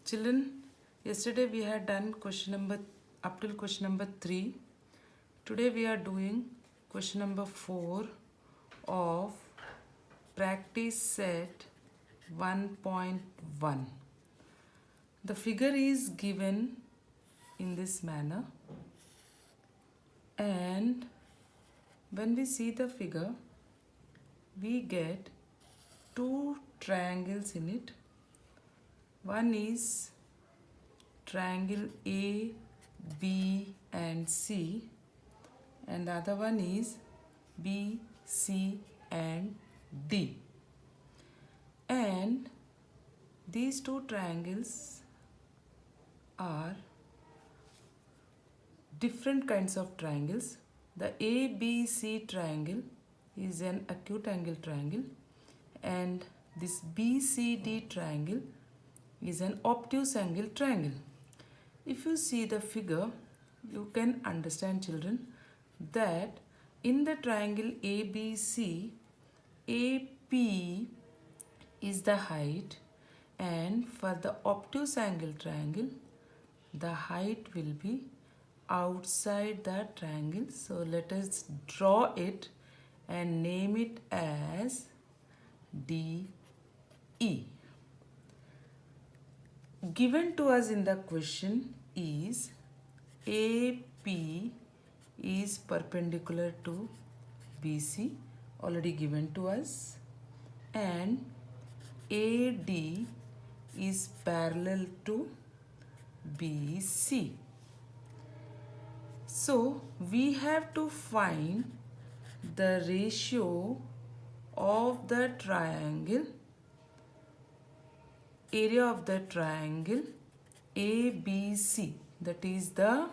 Children, yesterday we had done question number up till question number 3. Today we are doing question number 4 of practice set 1.1. The figure is given in this manner, and when we see the figure, we get two triangles in it. One is triangle A, B and C, and the other one is B, C and D. And these two triangles are different kinds of triangles. The ABC triangle is an acute angle triangle, and this BCD triangle is an obtuse angle triangle. If you see the figure, you can understand, children, that in the triangle ABC, AP is the height, and for the obtuse angle triangle, the height will be outside the triangle. So let us draw it and name it as DE. Given to us in the question is AP is perpendicular to BC, already given to us, and AD is parallel to BC. So we have to find the ratio of the triangle, area of the triangle ABC, that is the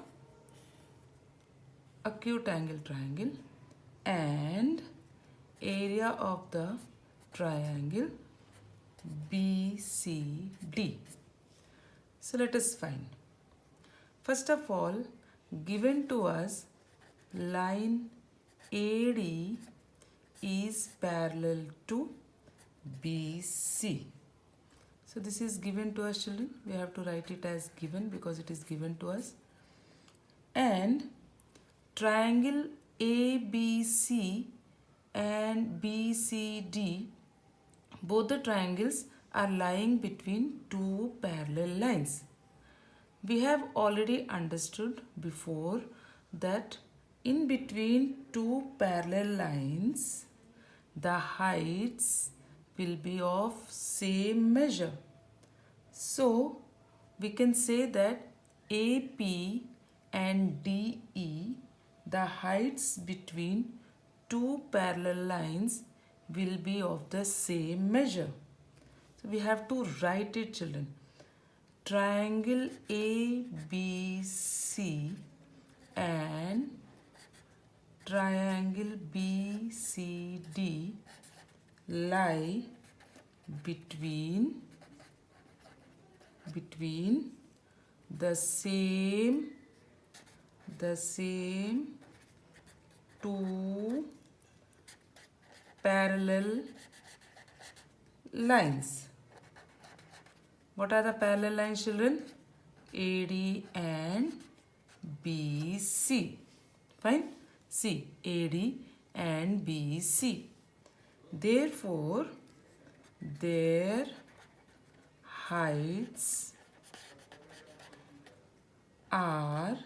acute angle triangle, and area of the triangle BCD. So let us find. First of all, given to us line AD is parallel to BC. So this is given to us, children. We have to write it as given because it is given to us. And triangle ABC and BCD, both the triangles are lying between two parallel lines. We have already understood before that in between two parallel lines, the heights will be of same measure. So we can say that AP and DE, the heights between two parallel lines will be of the same measure. So we have to write it, children. Triangle ABC and triangle BCD lie between the same two parallel lines. What are the parallel lines, children? AD and BC. Fine. See, AD and BC. Therefore, their heights are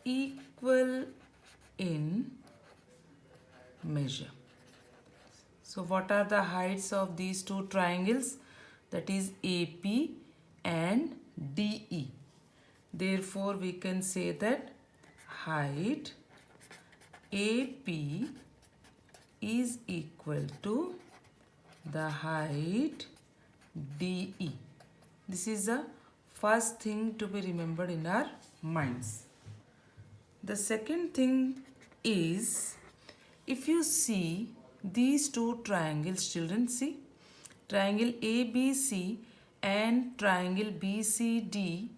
equal in measure. So what are the heights of these two triangles? That is AP and DE. Therefore, we can say that height AP is equal to the height DE. This is the first thing to be remembered in our minds. The second thing is, if you see these two triangles, children, see, triangle ABC and triangle BCD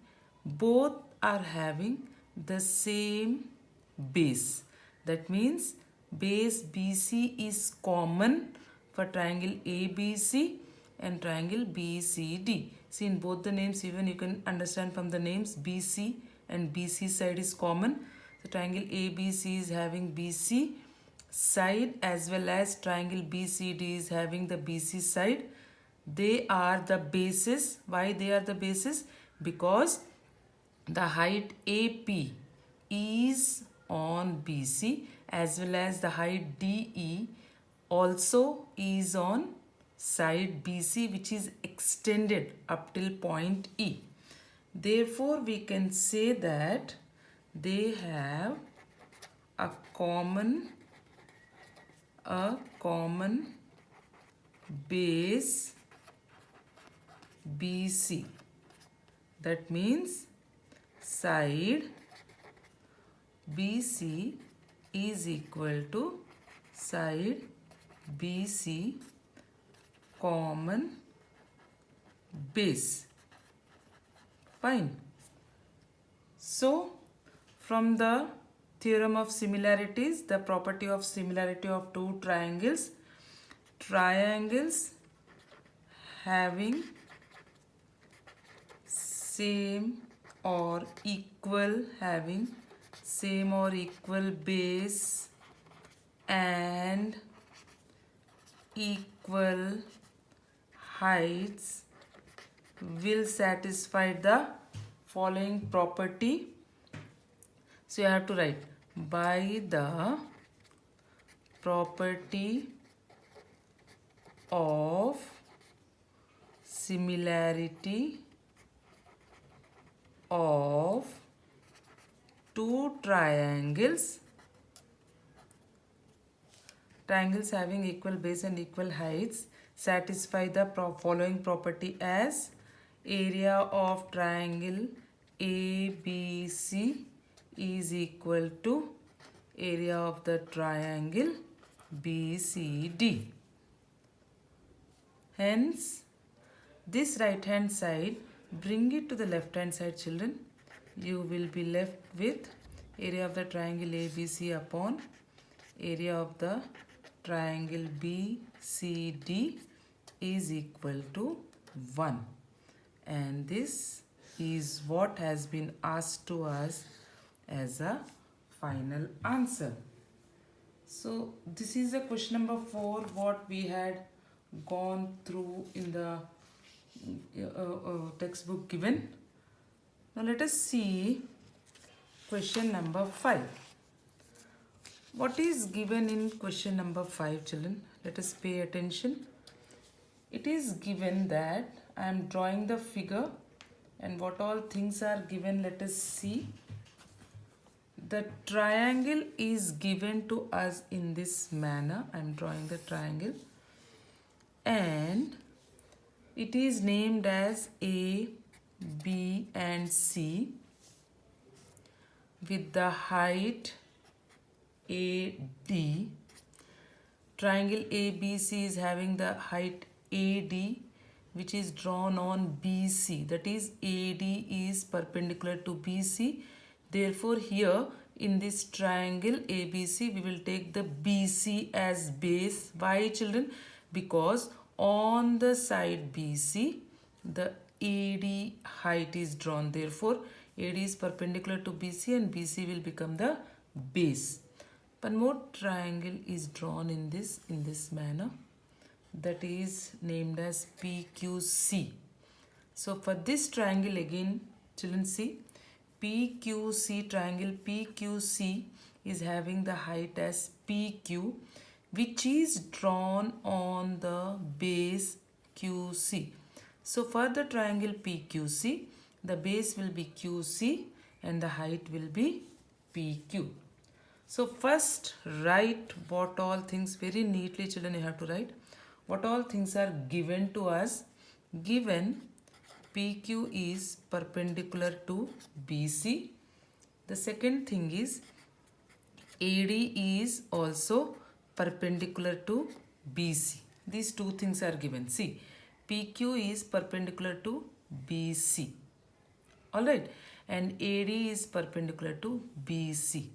both are having the same base. That means base BC is common for triangle ABC and triangle BCD. See, in both the names, even you can understand from the names, BC and BC side is common. So triangle ABC is having BC side as well as triangle BCD is having the BC side. They are the bases. Why they are the bases? Because the height AP is on BC as well as the height DE also is on side BC, which is extended up till point E. Therefore, we can say that they have a common base BC. That means side BC is equal to side BC common base. Fine. So, from the theorem of similarities, the property of similarity of two triangles having same or equal base and equal heights will satisfy the following property. So you have to write by the property of similarity of two triangles having equal base and equal heights satisfy the following property as area of triangle ABC is equal to area of the triangle BCD. Hence, this right hand side, bring it to the left hand side, children. You will be left with area of the triangle ABC upon area of the triangle BCD is equal to 1. And this is what has been asked to us as a final answer. So this is the question number 4 what we had gone through in the textbook given. Now let us see question number 5. What is given in question number 5, children? Let us pay attention. It is given that I am drawing the figure, and what all things are given, let us see. The triangle is given to us in this manner. I am drawing the triangle and it is named as A, B and C with the height AD. Triangle ABC is having the height AD which is drawn on BC. That is AD is perpendicular to BC. Therefore here in this triangle ABC we will take the BC as base. Why, children? Because on the side BC the AD height is drawn. Therefore AD is perpendicular to BC and BC will become the base. One more triangle is drawn in this manner, that is named as PQC. So for this triangle again, children, see PQC, triangle PQC is having the height as PQ which is drawn on the base QC. So for the triangle PQC, the base will be QC and the height will be PQ. So first write what all things, very neatly children you have to write what all things are given to us. Given PQ is perpendicular to BC. The second thing is AD is also perpendicular to BC. These two things are given. See, PQ is perpendicular to BC. Alright, and AD is perpendicular to BC.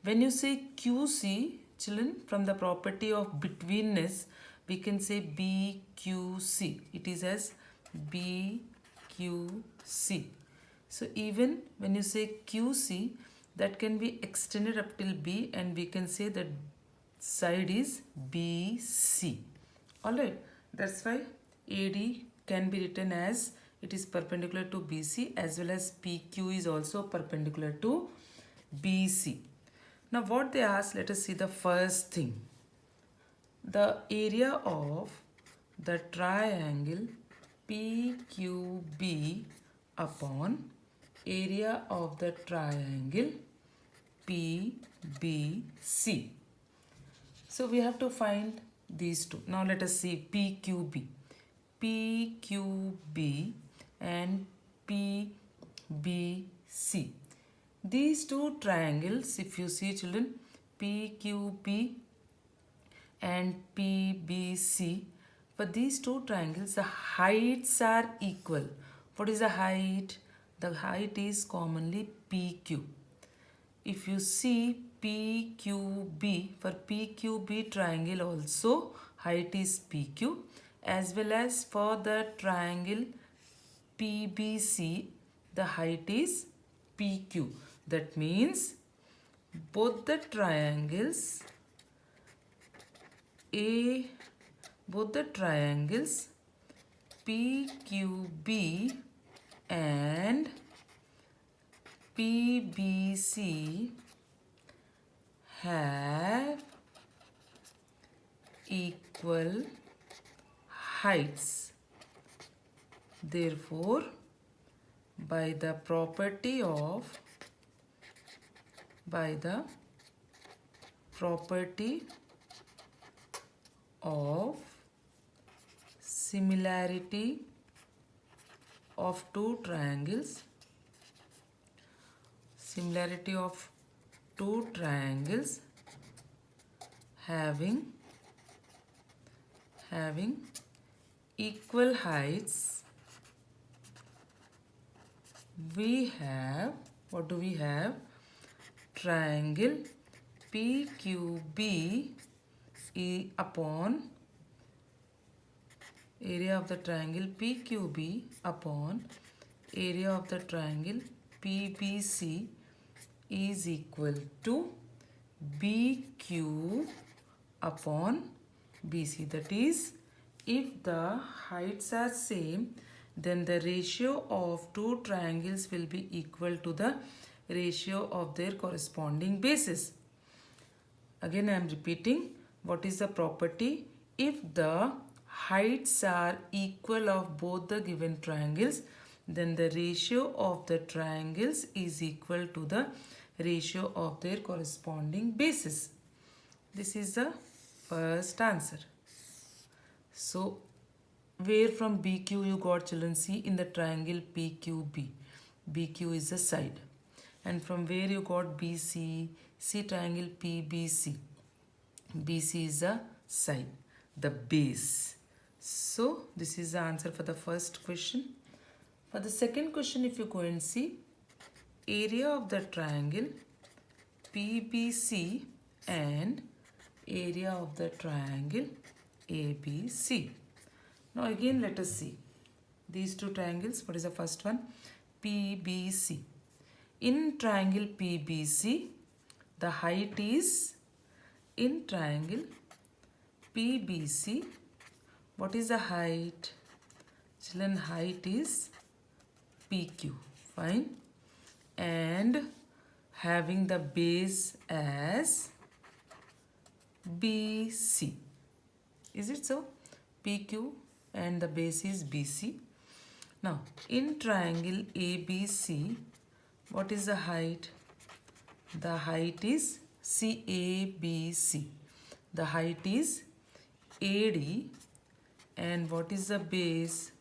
When you say QC, children, from the property of betweenness, we can say BQC. It is as BQC. So even when you say QC, that can be extended up till B, and we can say that side is BC. Alright, that's why AD can be written as it is perpendicular to BC, as well as PQ is also perpendicular to BC. Now what they ask, let us see the first thing. The area of the triangle PQB upon area of the triangle PBC. So we have to find these two. Now let us see PQB. PQB and PBC. These two triangles, if you see children, PQB and PBC, for these two triangles, the heights are equal. What is the height? The height is commonly PQ. If you see PQB, for PQB triangle also height is PQ, as well as for the triangle PBC, the height is PQ. That means both the triangles PQB and PBC have equal heights. Therefore, by the property of similarity of two triangles, having equal heights, we have, what do we have? Triangle PQB upon area of the triangle PQB upon area of the triangle PBC is equal to BQ upon BC. That is, if the heights are same, then the ratio of two triangles will be equal to the ratio of their corresponding bases. Again I am repeating, what is the property? If the heights are equal of both the given triangles, then the ratio of the triangles is equal to the ratio of their corresponding bases. This is the first answer. So where from BQ you got, children? See, in the triangle PQB. BQ is the side. And from where you got BC? See triangle PBC. BC is the side, the base. So this is the answer for the first question. For the second question, if you go and see, area of the triangle PBC and area of the triangle ABC. Now again let us see these two triangles. What is the first one? PBC. In triangle PBC, the height is, in triangle PBC, what is the height? Children, height is PQ. Fine. And having the base as BC. Is it so? PQ and the base is BC. Now, in triangle ABC, what is the height? The height is CABC. The height is AD. And what is the base?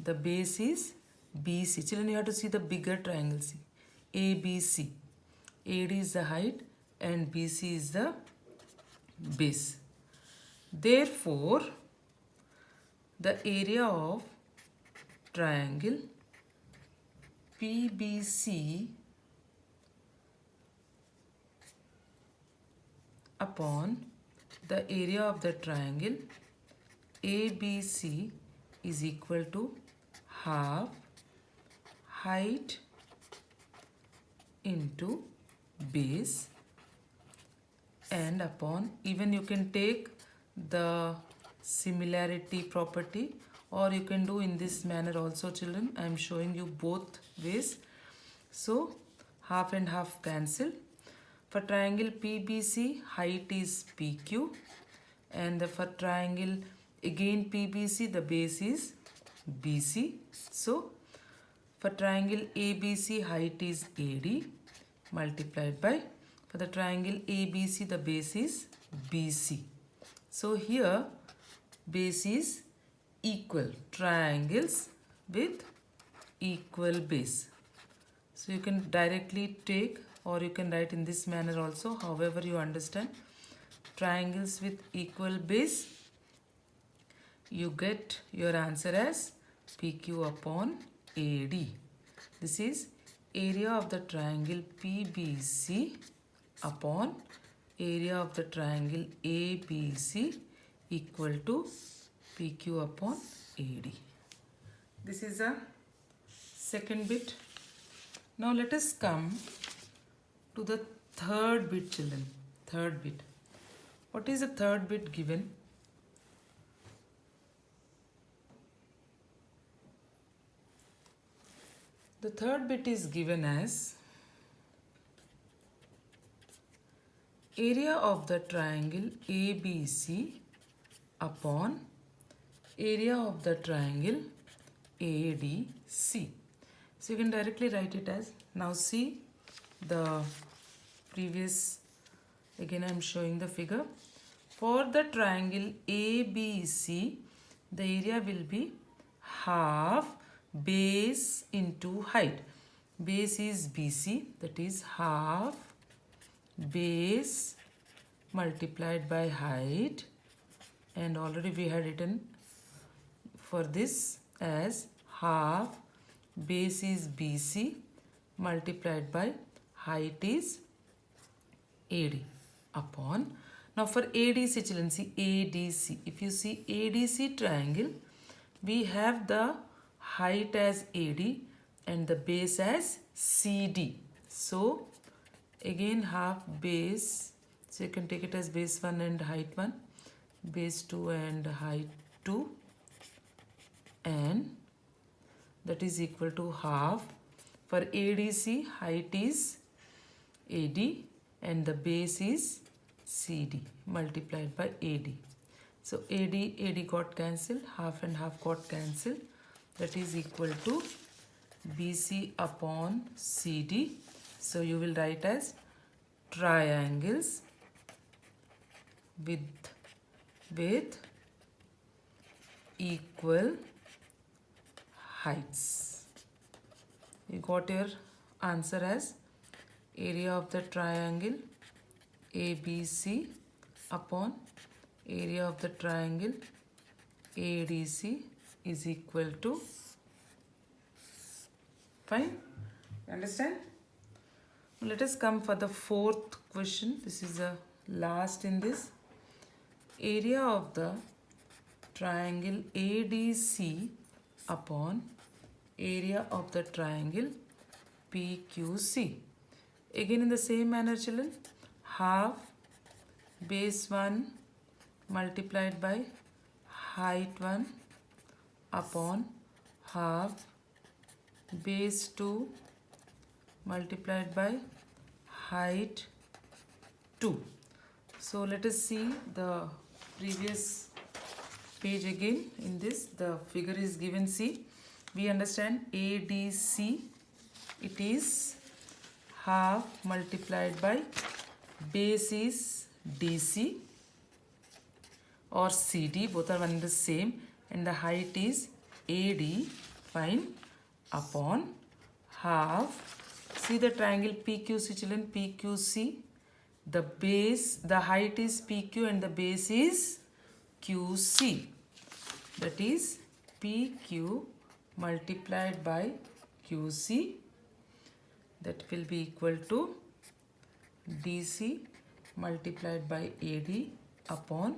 The base is BC. Children, you have to see the bigger triangle. See, ABC. AD is the height and BC is the base. Therefore, the area of triangle PBC upon the area of the triangle ABC is equal to half height into base, and upon, even you can take the similarity property, or you can do in this manner also, children. I am showing you both ways. So half and half cancel. For triangle PBC, height is PQ, and for triangle again PBC, the base is BC. So for triangle ABC, height is AD multiplied by, for the triangle ABC, the base is BC. So here base is equal, triangles with equal base. So you can directly take, or you can write in this manner also, however you understand. Triangles with equal base, you get your answer as PQ upon AD. This is area of the triangle PBC upon area of the triangle ABC equal to PQ upon AD. This is a second bit. Now let us come to the third bit, children. Third bit. What is the third bit given? The third bit is given as area of the triangle ABC upon area of the triangle ADC. So you can directly write it as, now see the previous, again I am showing the figure. For the triangle ABC, the area will be half base into height. Base is BC, that is half base multiplied by height, and already we had written for this as half base is BC multiplied by height is AD upon. Now for ADC, children, see ADC. If you see ADC triangle, we have the height as AD and the base as CD. So again half base, so you can take it as base 1 and height 1, base 2 and height 2, and that is equal to half. For ADC, height is AD and the base is CD multiplied by AD. So AD got cancelled, half and half got cancelled. That is equal to BC upon CD. So you will write as triangles with equal heights. You got your answer as area of the triangle ABC upon area of the triangle ADC is equal to, fine, you understand? Let us come for the fourth question. This is the last in this. Area of the triangle ADC upon area of the triangle PQC. Again in the same manner, children, half base 1 multiplied by height 1 upon half base 2 multiplied by height 2. So let us see the previous page again. In this, the figure is given. See, we understand ADC, it is half multiplied by base is DC or CD, both are one and the same, and the height is AD, fine, upon half, see the triangle PQC, children, PQC, the base, the height is PQ and the base is QC, that is PQ multiplied by QC, that will be equal to DC multiplied by AD upon,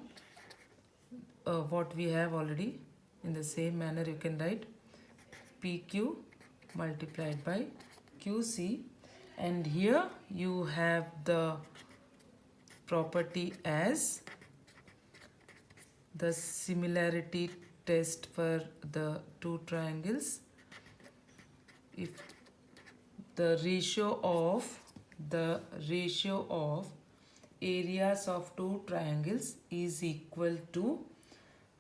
what we have already. In the same manner you can write PQ multiplied by QC, and here you have the property as the similarity test for the two triangles. If the ratio of areas of two triangles is equal to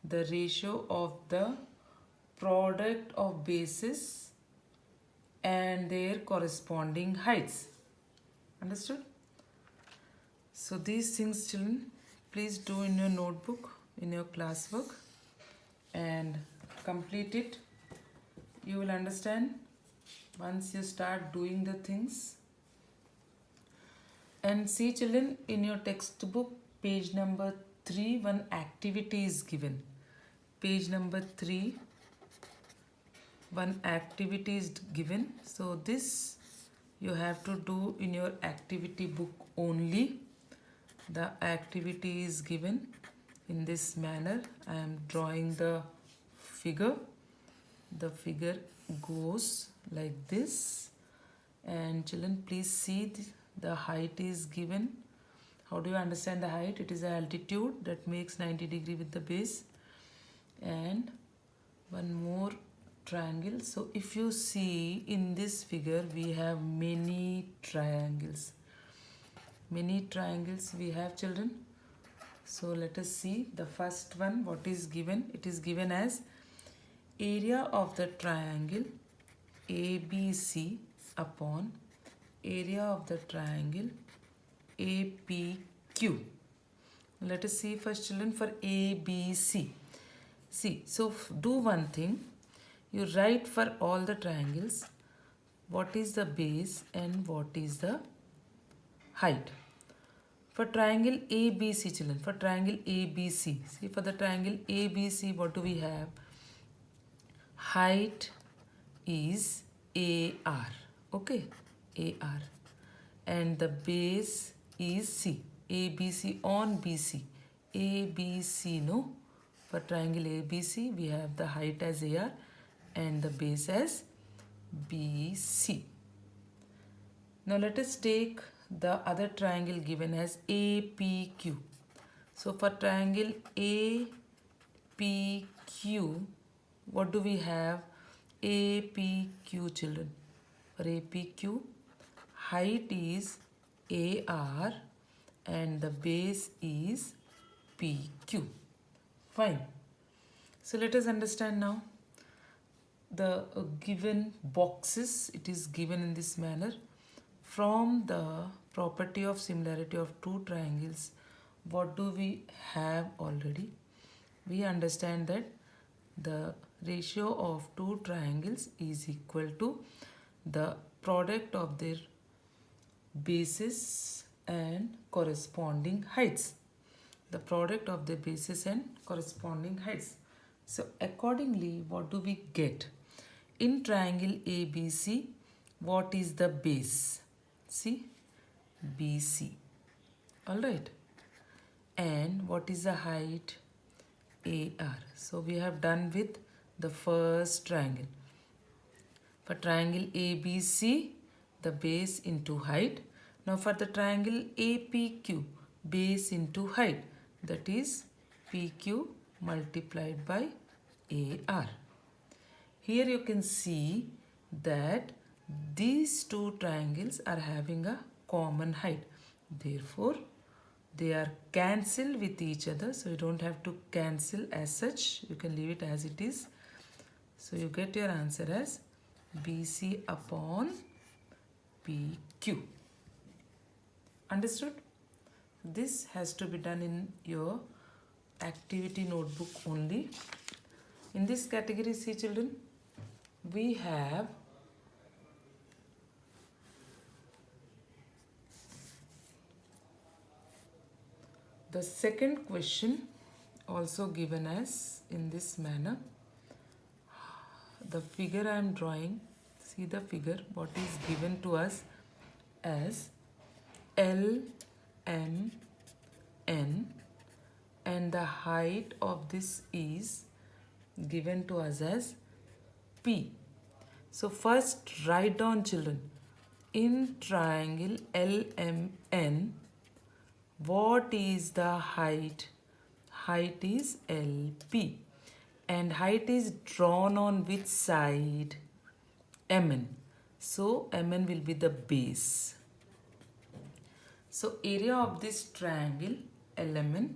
the ratio of the product of bases and their corresponding heights. Understood? So these things, children, please do in your notebook, in your classwork, and complete it. You will understand once you start doing the things. And see, children, in your textbook, page number 3, one activity is given. Page number 3, one activity is given. So this you have to do in your activity book only. The activity is given in this manner. I am drawing the figure. The figure goes like this. And children, please see the height is given. How do you understand the height? It is the altitude that makes 90 degree with the base. And one more triangle. So if you see in this figure, we have many triangles. Many triangles we have, children. So let us see the first one. What is given? It is given as area of the triangle ABC upon area of the triangle APQ. Let us see first, children, for ABC. See, so do one thing. You write for all the triangles what is the base and what is the height. For triangle ABC, children, for triangle ABC, see, for the triangle ABC, what do we have? Height is AR, okay, AR, and the base is C. ABC on BC, ABC, no? For triangle ABC, we have the height as AR and the base as BC. Now let us take the other triangle given as APQ. So for triangle APQ, what do we have? APQ, children. For APQ, height is AR and the base is PQ. Fine. So let us understand now the given boxes. It is given in this manner. From the property of similarity of two triangles, what do we have already? We understand that the ratio of two triangles is equal to the product of their bases and corresponding heights. The product of the bases and corresponding heights. So accordingly, what do we get? In triangle ABC, what is the base? See, BC. Alright. And what is the height? AR. So we have done with the first triangle. For triangle ABC, the base into height. Now for the triangle APQ, base into height. That is PQ multiplied by AR. Here you can see that these two triangles are having a common height. Therefore, they are cancelled with each other. So you don't have to cancel as such. You can leave it as it is. So you get your answer as BC upon PQ. Understood? This has to be done in your activity notebook only. In this category, see, children, we have the second question also given as in this manner. The figure I am drawing, see the figure, what is given to us as L, M, N and the height of this is given to us as P. So first write down, children, in triangle LMN, what is the height? Height is LP. And height is drawn on which side? MN. So MN will be the base. So area of this triangle LMN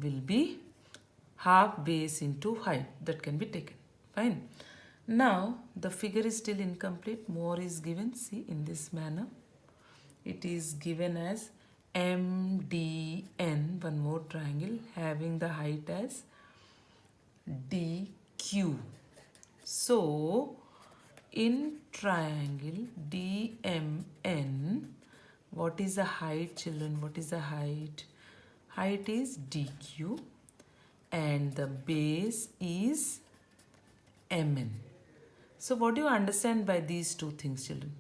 will be half base into height. That can be taken. Fine. Now the figure is still incomplete. More is given. See, in this manner. It is given as MDN, one more triangle having the height as DQ. So in triangle DMN, what is the height, children? What is the height? Height is DQ and the base is MN. So what do you understand by these two things, children?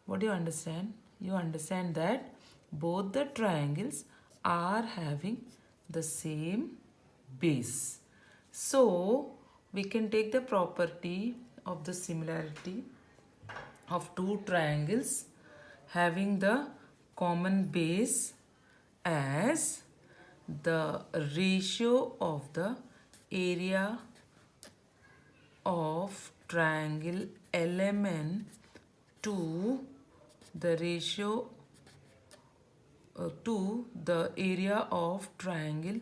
What do you understand? You understand that both the triangles are having the same base. So we can take the property of the similarity of two triangles having the common base as the ratio of the area of triangle LMN to the ratio to the area of triangle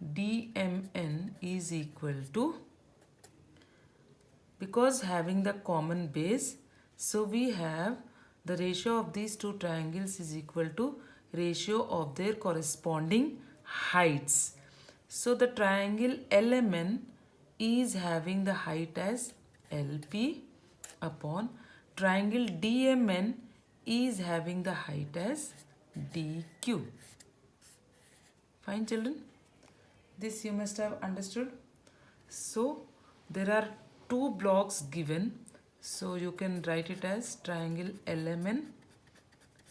DMN is equal to, because having the common base, so we have the ratio of these two triangles is equal to ratio of their corresponding heights. So the triangle LMN is having the height as LP upon triangle DMN is having the height as DQ. Fine, children? This you must have understood. So there are two blocks given. So you can write it as triangle LMN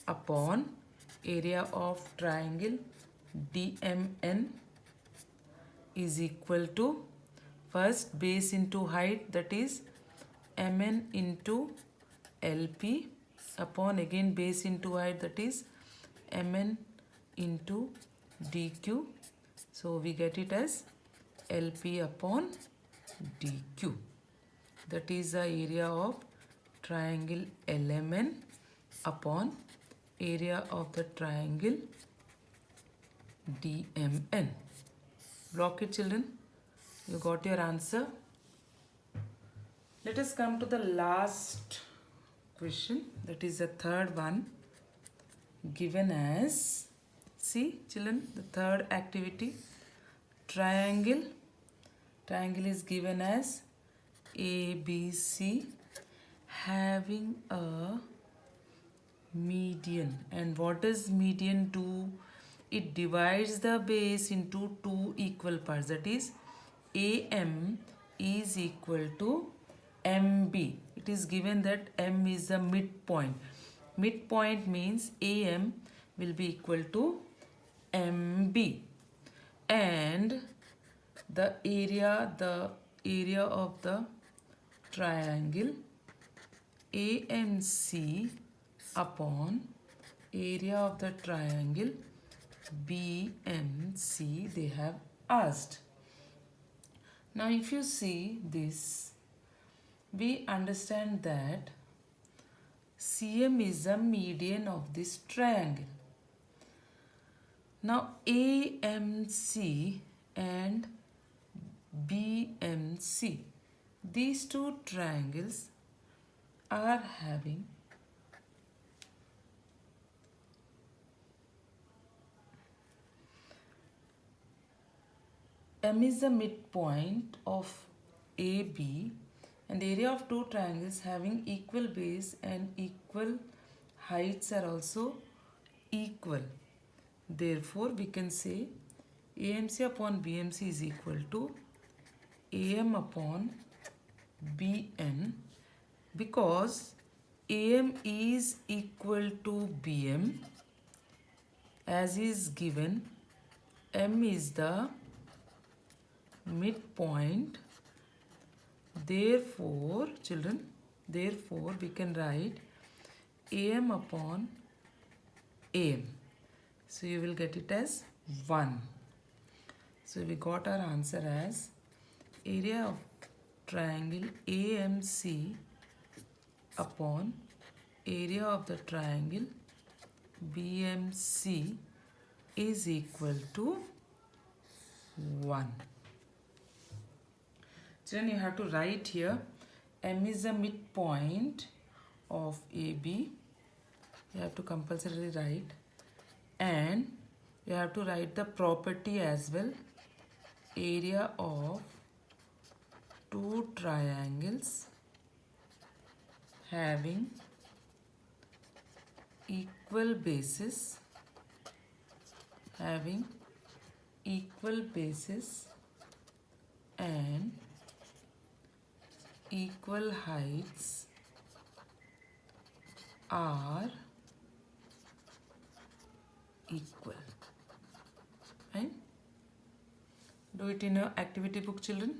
upon area of triangle DMN is equal to first base into height, that is MN into LP upon again base into height, that is MN into DQ. So we get it as LP upon DQ. That is the area of triangle LMN upon area of the triangle DMN. Block it, children. You got your answer. Let us come to the last question. That is the third one, given as, see children, the third activity, triangle is given as ABC having a median. And what does median do? It divides the base into two equal parts, that is AM is equal to MB. It is given that M is the midpoint. Midpoint means AM will be equal to MB, and the area of the triangle AMC upon area of the triangle BMC they have asked. Now if you see this, we understand that CM is the median of this triangle. Now AMC and BMC, these two triangles are having M is the midpoint of AB, and the area of two triangles having equal base and equal heights are also equal. Therefore, we can say AMC upon BMC is equal to AM upon BN, because AM is equal to BM as is given M is the midpoint. Therefore, children, therefore we can write AM upon AM. So you will get it as 1. So we got our answer as area of triangle AMC upon area of the triangle BMC is equal to 1. Children, you have to write here M is the midpoint of AB. You have to compulsorily write, and you have to write the property as well. Area of two triangles having equal bases, and equal heights are equal. Right? Do it in your activity book, children.